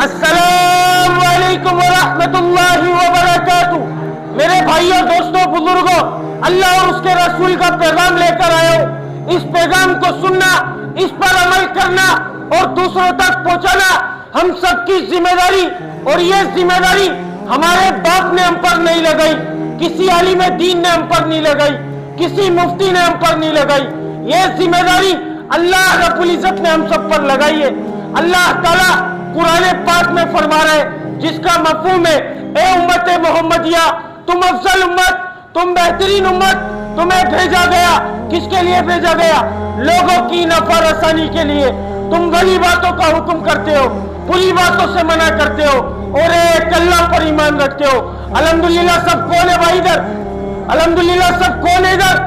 السلام علیکم ورحمۃ اللہ وبرکاتہ۔ میرے بھائیوں، دوستوں، بزرگوں، اللہ اور اس کے رسول کا پیغام لے کر آئے ہو۔ اس پیغام کو سننا، اس پر عمل کرنا اور دوسروں تک پہنچانا ہم سب کی ذمہ داری، اور یہ ذمہ داری ہمارے باپ نے ہم پر نہیں لگائی، کسی عالم دین نے ہم پر نہیں لگائی، کسی مفتی نے ہم پر نہیں لگائی۔ یہ ذمہ داری اللہ رب العزت نے ہم سب پر لگائی ہے۔ اللہ تعالیٰ قرآن پاک میں فرما رہا ہے، جس کا مفہوم ہے، اے امت محمدیہ، تم افضل امت، تم بہترین امت، تمہیں بھیجا گیا۔ کس کے لیے بھیجا گیا؟ لوگوں کی نفع رسانی کے لیے۔ تم بڑی باتوں کا حکم کرتے ہو، بری باتوں سے منع کرتے ہو، اور ایک اللہ پر ایمان رکھتے ہو۔ الحمدللہ سب کون ہے بھائی ادھر؟ الحمدللہ سب کون ہے ادھر؟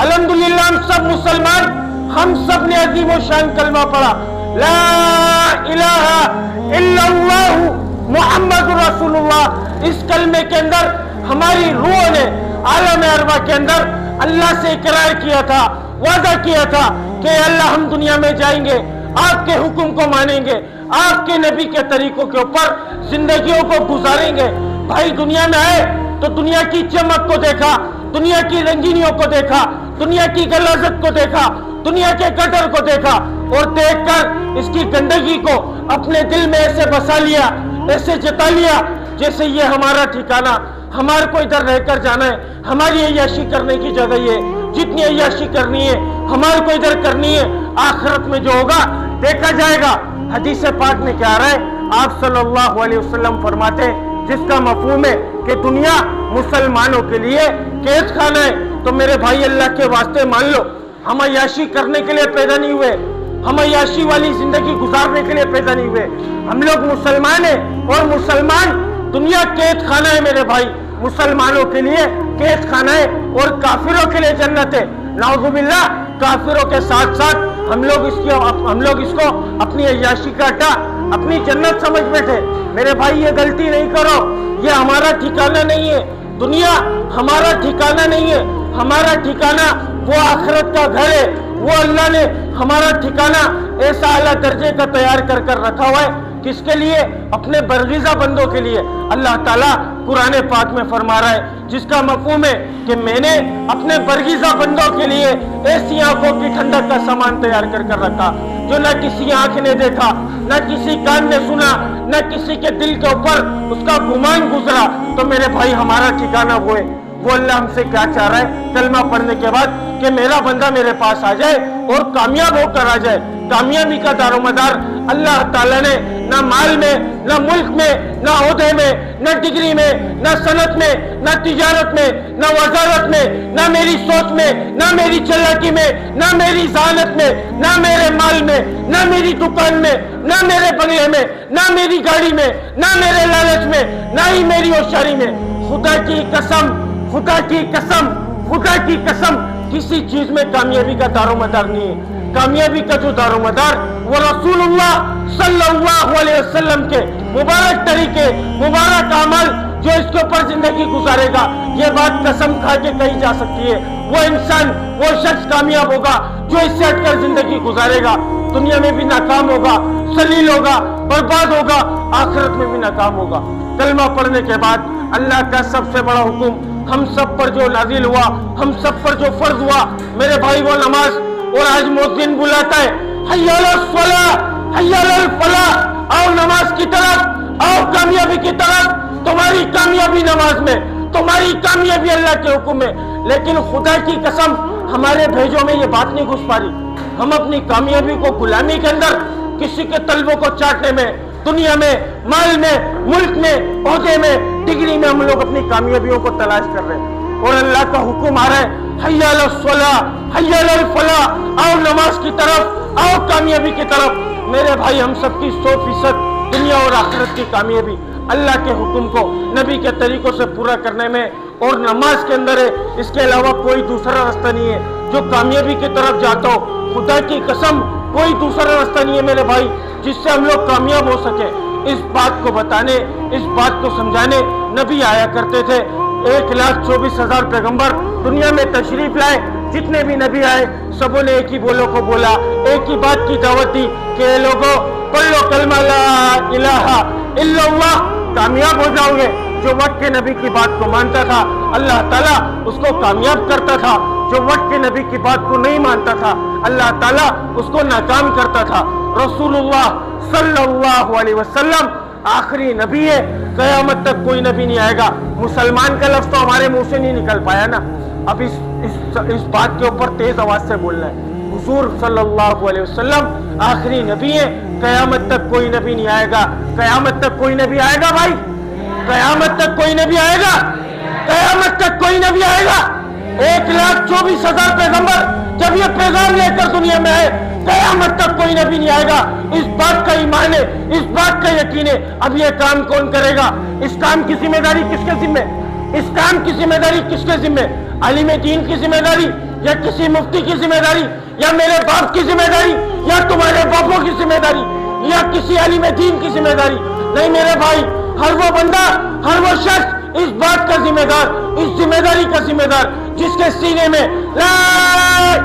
الحمدللہ ہم سب مسلمان، ہم سب نے عظیم و شان کلمہ پڑھا، لا الہ الا اللہ محمد رسول اللہ۔ اس کلمے کے اندر ہماری روح نے عالم ارواح کے اندر اللہ سے اقرار کیا تھا، وعدہ کیا تھا کہ اللہ ہم دنیا میں جائیں گے، آپ کے حکم کو مانیں گے، آپ کے نبی کے طریقوں کے اوپر زندگیوں کو گزاریں گے۔ بھائی دنیا میں آئے تو دنیا کی چمک کو دیکھا، دنیا کی رنگینیوں کو دیکھا، دنیا کی غلاظت کو دیکھا، دنیا کے گٹر کو دیکھا، اور دیکھ کر اس کی گندگی کو اپنے دل میں ایسے بسا لیا، ایسے جتا لیا جیسے یہ ہمارا ٹھکانہ، ہمارے کو ادھر رہ کر جانا ہے، ہماری عیاشی کرنے کی جگہ یہ ہے، جتنی عیاشی کرنی ہے ہمارے کو ادھر کرنی ہے، آخرت میں جو ہوگا دیکھا جائے گا۔ حدیث پاک میں کیا رہا ہے؟ آپ صلی اللہ علیہ وسلم فرماتے ہیں، جس کا مفہوم ہے کہ دنیا مسلمانوں کے لیے قید خانہ ہے، تو میرے بھائی اللہ کے واسطے مان لو، ہم عیاشی کرنے کے لیے پیدا نہیں ہوئے، ہم عیاشی والی زندگی گزارنے کے لیے پیدا نہیں ہوئے۔ ہم لوگ مسلمان ہیں، اور مسلمان دنیا قید خانہ ہے میرے بھائی، مسلمانوں کے لیے قید خانہ ہے، اور کافروں کے لیے جنت ہے۔ نعوذ باللہ، کافروں کے ساتھ ساتھ ہم لوگ اس کو اپنی عیاشی کا اڈا، اپنی جنت سمجھ بیٹھے۔ میرے بھائی یہ غلطی نہیں کرو، یہ ہمارا ٹھکانہ نہیں ہے، دنیا ہمارا ٹھکانہ نہیں ہے، ہمارا ٹھکانہ وہ آخرت کا گھر ہے۔ وہ اللہ نے ہمارا ٹھکانہ ایسا اعلیٰ درجے کا تیار کر رکھا ہوا ہے، کس کے لیے؟ اپنے برگزیدہ بندوں کے لیے۔ اللہ تعالیٰ قرآن پاک میں فرما رہا ہے، جس کا مفہوم ہے کہ میں نے اپنے برگزیدہ بندوں کے لیے ایسی آنکھوں کی ٹھنڈک کا سامان تیار کر رکھا، جو نہ کسی آنکھ نے دیکھا، نہ کسی کان نے سنا، نہ کسی کے دل کے اوپر اس کا گمان گزرا۔ تو میرے بھائی ہمارا ٹھکانہ وہ ہے۔ وہ اللہ ہم سے کیا چاہ رہا ہے کلمہ پڑھنے کے بعد؟ کہ میرا بندہ میرے پاس آ جائے اور کامیاب ہو کر آ جائے۔ کامیابی کا دار و مدار اللہ تعالیٰ نے نہ مال میں، نہ ملک میں، نہ عہدے میں، نہ ڈگری میں، نہ صنعت میں، نہ تجارت میں، نہ وزارت میں، نہ میری سوچ میں، نہ میری چلاکی میں، نہ میری ذہانت میں، نہ میرے مال میں، نہ میری دکان میں، نہ میرے بنگلے میں، نہ میری گاڑی میں، نہ میرے لالچ میں، نہ ہی میری ہوشیاری میں۔ خدا کی قسم، خدا کی قسم، خدا کی قسم، کسی چیز میں کامیابی کا دار و مدار نہیں ہے۔ کامیابی کا جو دار و مدار وہ رسول اللہ صلی اللہ علیہ وسلم کے مبارک طریقے، مبارک عمل، جو اس کے اوپر زندگی گزارے گا، یہ بات قسم کھا کے کہی جا سکتی ہے، وہ انسان، وہ شخص کامیاب ہوگا جو اس سے ہٹ کر زندگی گزارے گا۔ دنیا میں بھی ناکام ہوگا، ذلیل ہوگا، برباد ہوگا، آخرت میں بھی ناکام ہوگا۔ کلمہ پڑھنے کے بعد اللہ کا سب سے بڑا حکم ہم سب پر جو نازل ہوا، ہم سب پر جو فرض ہوا میرے بھائی، وہ نماز۔ اور آج مؤذن بلاتا ہے، حی علی الصلاۃ، حی علی الفلاح، آؤ نماز کی طرف، آؤ کامیابی کی طرف۔ تمہاری کامیابی نماز میں، تمہاری کامیابی اللہ کے حکم میں۔ لیکن خدا کی قسم ہمارے بھیجوں میں یہ بات نہیں گھس پا رہی۔ ہم اپنی کامیابی کو غلامی کے اندر، کسی کے طلبوں کو چاٹنے میں، دنیا میں، مال میں، ملک میں، عہدے میں، ڈگری میں ہم لوگ اپنی کامیابیوں کو تلاش کر رہے ہیں۔ اور اللہ کا حکم آ رہا ہے، حی علی الصلاۃ، حی علی الفلاح، آؤ نماز کی طرف، آؤ کامیابی کی طرف۔ میرے بھائی ہم سب کی 100% دنیا اور آخرت کی کامیابی اللہ کے حکم کو نبی کے طریقوں سے پورا کرنے میں اور نماز کے اندر ہے۔ اس کے علاوہ کوئی دوسرا راستہ نہیں ہے جو کامیابی کی طرف جاتا ہو۔ خدا کی قسم کوئی دوسرا راستہ نہیں ہے میرے بھائی جس سے ہم لوگ کامیاب ہو سکے۔ اس بات کو بتانے، اس بات کو سمجھانے نبی آیا کرتے تھے۔ 1,24,000 پیغمبر دنیا میں تشریف لائے، جتنے بھی نبی آئے سبوں نے ایک ہی بولو کو بولا، ایک کی بات کی دعوت دی کہ اے لوگوں پڑھ لو کلمہ لا الہ الا اللہ، کامیاب ہو جاؤ گے۔ جو وقت کے نبی کی بات کو مانتا تھا اللہ تعالیٰ اس کو کامیاب کرتا تھا، جو وقت کے نبی کی بات کو نہیں مانتا تھا اللہ تعالیٰ اس کو ناکام کرتا تھا۔ رسول اللہ صلی اللہ علیہ وسلم آخری نبی ہے، قیامت تک کوئی نبی نہیں آئے گا۔ مسلمان کا لفظ تو ہمارے منہ سے نہیں نکل پایا نا، اب اس بات کے اوپر تیز آواز سے بولنا ہے۔ حضور صلی اللہ علیہ وسلم آخری نبی ہے، قیامت تک کوئی نبی نہیں آئے گا۔ قیامت تک کوئی نبی آئے گا بھائی، قیامت تک کوئی نبی آئے گا، قیامت تک کوئی نبی آئے گا۔ 1,24,000 پیغمبر جب یہ پیغام لے کر دنیا میں آئے، قیامت تک کوئی نبی نہیں آئے گا۔ اس بات کا ایمان ہے، اس بات کا یقین ہے۔ اب یہ کام کون کرے گا؟ اس کام کی ذمہ داری کس کے ذمہ؟ اس کام کی ذمہ داری کس کے ذمہ؟ عالم دین کی ذمہ داری، یا کسی مفتی کی ذمہ داری، یا میرے باپ کی ذمہ داری، یا تمہارے باپوں کی ذمہ داری، یا کسی عالم دین کی ذمہ داری؟ نہیں میرے بھائی، ہر وہ بندہ، ہر وہ شخص اس بات کا ذمہ دار، اس ذمہ داری کا ذمہ دار جس کے سینے میں لا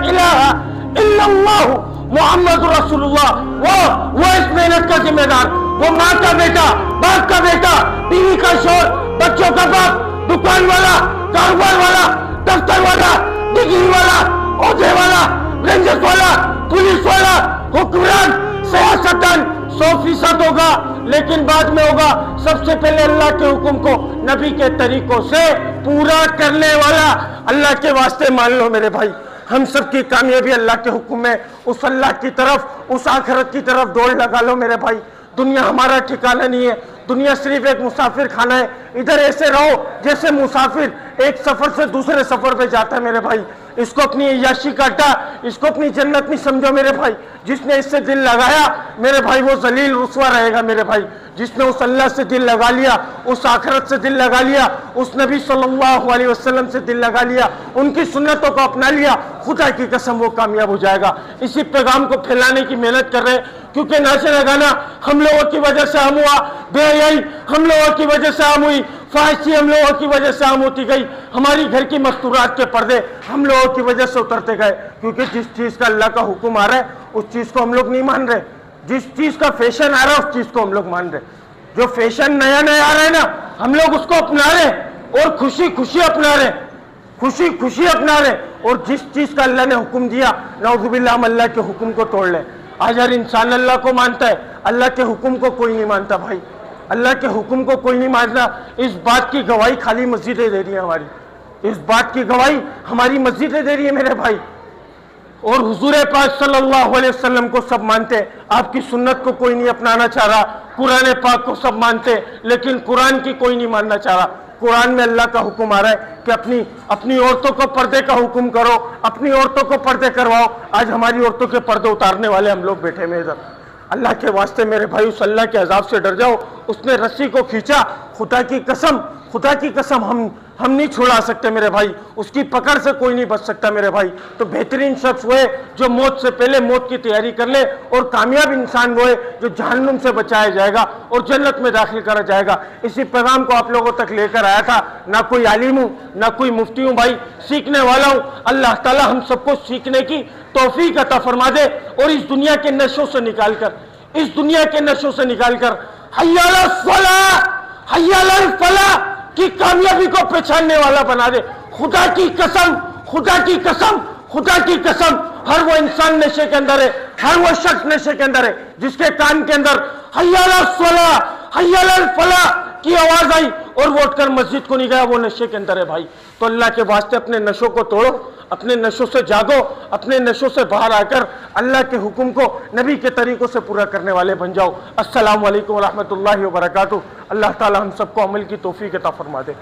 الہ الا اللہ محمد رسول اللہ، وہ اس محنت کا ذمہ دار، وہ ماں کا بیٹا، باپ کا بیٹا، بیوی کا شوہر، بچوں کا باپ، دکان والا، کاروبار والا، دفتر والا، ڈگری والا، عہدے والا، رینجرز والا، پولیس والا، حکمران، سیاستدان 100% ہوگا، لیکن بعد میں ہوگا سب سے پہلے اللہ کے حکم کو نبی کے طریقوں سے پورا کرنے والا۔ اللہ کے واسطے مان لو میرے بھائی، ہم سب کی کامیابی اللہ کے حکم میں، اس اللہ کی طرف، اس آخرت کی طرف دوڑ لگا لو میرے بھائی۔ دنیا ہمارا ٹھکانہ نہیں ہے، دنیا صرف ایک مسافر خانہ ہے۔ ادھر ایسے رہو جیسے مسافر ایک سفر سے دوسرے سفر پہ جاتا ہے میرے بھائی۔ اس کو اپنی عیاشی کا اڈا، اس کو اپنی جنت نہیں سمجھو میرے بھائی۔ جس نے اس سے دل لگایا میرے بھائی وہ ذلیل رسوا رہے گا میرے بھائی۔ جس نے اس اللہ سے دل لگا لیا، اس آخرت سے دل لگا لیا، اس نبی صلی اللہ علیہ وسلم سے دل لگا لیا، ان کی سنتوں کو اپنا لیا، خدا کی قسم وہ کامیاب ہو جائے گا۔ اسی پیغام کو پھیلانے کی محنت کر رہے ہیں، کیونکہ ناچنا گانا ہم لوگوں کی وجہ سے ہم ہوا، بے حیائی ہم لوگوں کی وجہ سے ہم ہوئی، فحاشی ہم لوگوں کی وجہ سے ہم ہوتی گئی، ہماری گھر کی مستورات کے پردے ہم لوگوں کی وجہ سے اترتے گئے، کیونکہ جس چیز کا اللہ کا حکم آ رہا ہے اس چیز کو ہم لوگ نہیں مان رہے، جس چیز کا فیشن آ رہا ہے اس چیز کو ہم لوگ مان رہے۔ جو فیشن نیا نیا آ رہا ہے نا ہم لوگ اس کو اپنا رہے اور خوشی خوشی اپنا رہے، خوشی خوشی اپنا رہے، اور جس چیز کا اللہ نے حکم دیا نعوذ باللہ ہم اللہ کے حکم کو توڑ لیں۔ آج ہر انسان اللہ کو مانتا ہے، اللہ کے حکم کو کوئی نہیں مانتا بھائی، اللہ کے حکم کو کوئی نہیں مانتا۔ اس بات کی گواہی خالی مسجدیں دے رہی ہیں ہماری، اس بات کی گواہی ہماری مسجدیں دے رہی ہیں میرے بھائی۔ اور حضور پاک صلی اللہ علیہ وسلم کو سب مانتے ہیں، آپ کی سنت کو کوئی نہیں اپنانا چاہ رہا، قرآن پاک کو سب مانتے ہیں لیکن قرآن کی کوئی نہیں ماننا چاہ رہا۔ قرآن میں اللہ کا حکم آ رہا ہے کہ اپنی عورتوں کو پردے کا حکم کرو، اپنی عورتوں کو پردے کرواؤ۔ آج ہماری عورتوں کے پردے اتارنے والے ہم لوگ بیٹھے میں ادھر۔ اللہ کے واسطے میرے بھائی اس اللہ کے عذاب سے ڈر جاؤ۔ اس نے رسی کو کھینچا، خدا کی قسم ہم نہیں چھڑا سکتے میرے بھائی، اس کی پکڑ سے کوئی نہیں بچ سکتا میرے بھائی۔ تو بہترین شخص وہ ہے جو موت سے پہلے موت کی تیاری کر لے، اور کامیاب انسان وہ ہے جو جہنم سے بچایا جائے گا اور جنت میں داخل کرا جائے گا۔ اسی پیغام کو آپ لوگوں تک لے کر آیا تھا، نہ کوئی عالم ہوں نہ کوئی مفتی ہوں بھائی، سیکھنے والا ہوں۔ اللہ تعالی ہم سب کو سیکھنے کی توفیق عطا فرما دے، اور اس دنیا کے نشوں سے نکال کر حی علی الصلاۃ حی علی الفلاح کی کامیابی کو پہچاننے والا بنا دے۔ خدا کی قسم ہر وہ انسان نشے کے اندر ہے، ہر وہ شخص نشے کے اندر ہے جس کے کان کے اندر حی علی الصلاۃ حی علی الفلاح کی آواز آئی اور وہ اٹھ کر مسجد کو نہیں گیا، وہ نشے کے اندر ہے بھائی۔ تو اللہ کے واسطے اپنے نشوں کو توڑو، اپنے نشوں سے جاگو، اپنے نشوں سے باہر آ کر اللہ کے حکم کو نبی کے طریقوں سے پورا کرنے والے بن جاؤ۔ السلام علیکم ورحمۃ اللہ وبرکاتہ۔ اللہ تعالی ہم سب کو عمل کی توفیق عطا فرما دے۔